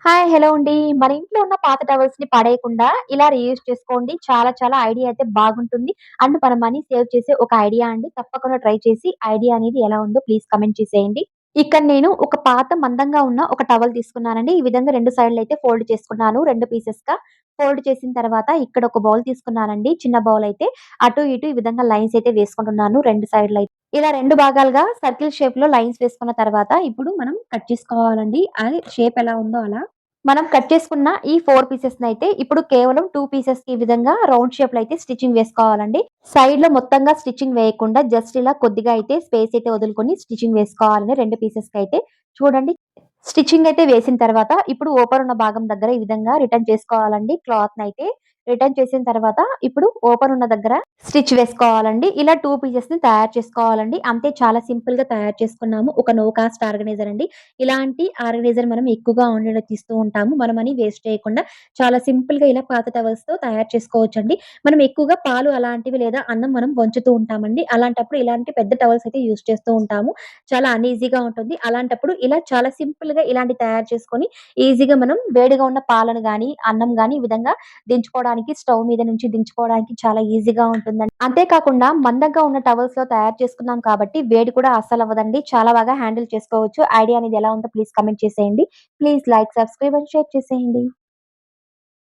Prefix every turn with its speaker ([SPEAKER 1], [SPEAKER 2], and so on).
[SPEAKER 1] Hi. Hello అండి. మన ఇంట్లో ఉన్న పాత టవల్స్‌ని పడేయకుండా ఇలా రీయూజ్ చేసుకోండి. చాలా చాలా ఐడియా అయితే బాగుంటుంది. అండ్ మన మనీ సేవ్ చేసే ఒక ఐడియా అండి. తప్పకుండా ట్రై చేసి ఐడియా అనేది ఎలా ఉందో ప్లీజ్ కామెంట్ చేసేయండి. ఇక్కడ నేను ఒక పాత మందంగా ఉన్న ఒక టవల్ తీసుకున్నానండి. ఈ విధంగా 2 సైడ్‌లయితే ఫోల్డ్ చేసుకున్నాను. 2 పీసెస్‌గా ఫోల్డ్ చేసిన తర్వాత ఇక్కడ ఒక బౌల్ తీసుకున్నానండి. చిన్న బౌల్ అయితే అటు ఇటు ఈ విధంగా లైన్స్ అయితే వేసుకుంటున్నాను 2 సైడ్‌లయితే. ఇలా 2 భాగాలుగా సర్కిల్ షేప్‌లో లైన్స్ వేసుకున్న తర్వాత ఇప్పుడు మనం కట్ చేసుకోవాలండి. అది షేప్ ఎలా ఉందో అలా. మనం కట్ చేసుకున్న ఈ 4 పీసెస్‌నయితే ఇప్పుడు కేవలం 2 పీసెస్‌కి ఈ విధంగా రౌండ్ షేప్‌లో అయితే స్టిచ్చింగ్ వేసుకోవాలండి. సైడ్‌లో మొత్తంగా స్టిచ్చింగ్ వేయకుండా జస్ట్ ఇలా కొద్దిగా అయితే స్పేస్ అయితే వదులుకొని స్టిచ్చింగ్ వేసుకోవాలండి 2 పీసెస్‌కయితే. చూడండి స్టిచ్చింగ్ అయితే వేసిన తర్వాత ఇప్పుడు ఓపెన్ ఉన్న భాగం దగ్గర ఈ విధంగా రిటర్న్ చేసుకోవాలండి క్లాత్‌నయితే. రిటర్న్ చేసిన తర్వాత ఇప్పుడు ఓపెన్ ఉన్న దగ్గర స్టిచ్ వేసుకోవాలండి. ఇలా 2 పీసెస్‌ని తయారు చేసుకోవాలండి. అంతే చాలా సింపుల్‌గా తయారు చేసుకున్నాము. ఒక నో కాస్ట్ ఆర్గనైజర్ అండి. ఇలాంటి ఆర్గనైజర్ మనం ఎక్కువగా ఆన్‌లైన్‌లో తీస్తూ ఉంటాము. మన మనీ వేస్ట్ చేయకుండా చాలా సింపుల్‌గా ఇలా పాత టవల్స్‌తో తయారు చేసుకోవచ్చండి. మనం ఎక్కువగా పాలు అలాంటివి లేదా అన్నం మనం వంచుతూ ఉంటామండి. అలాంటప్పుడు ఇలాంటి పెద్ద టవల్స్ అయితే యూజ్ చేస్తూ ఉంటాము. చాలా అన్‌ఈజీగా ఉంటుంది. అలాంటప్పుడు ఇలా చాలా సింపుల్‌గా ఇలాంటివి తయారు చేసుకొని ఈజీగా మనం వేడిగా ఉన్న పాలను గాని, అన్నం గాని ఈ విధంగా దించుకోవడానికి స్టవ్ మీద నుంచి దించుకోవడానికి చాలా ఈజీగా ఉంటుందండి. అంతే కాకుండా మందంగా ఉన్న టవల్స్‌లో తయారు చేసుకున్నాం కాబట్టి వేడి కూడా అస్సలవ్వదండి. చాలా బాగా హ్యాండిల్ చేసుకోవచ్చు. ఐడియా అనేది ఎలా ఉందో ప్లీజ్ కామెంట్ చేసేయండి. Please like, subscribe and share చేసేయండి.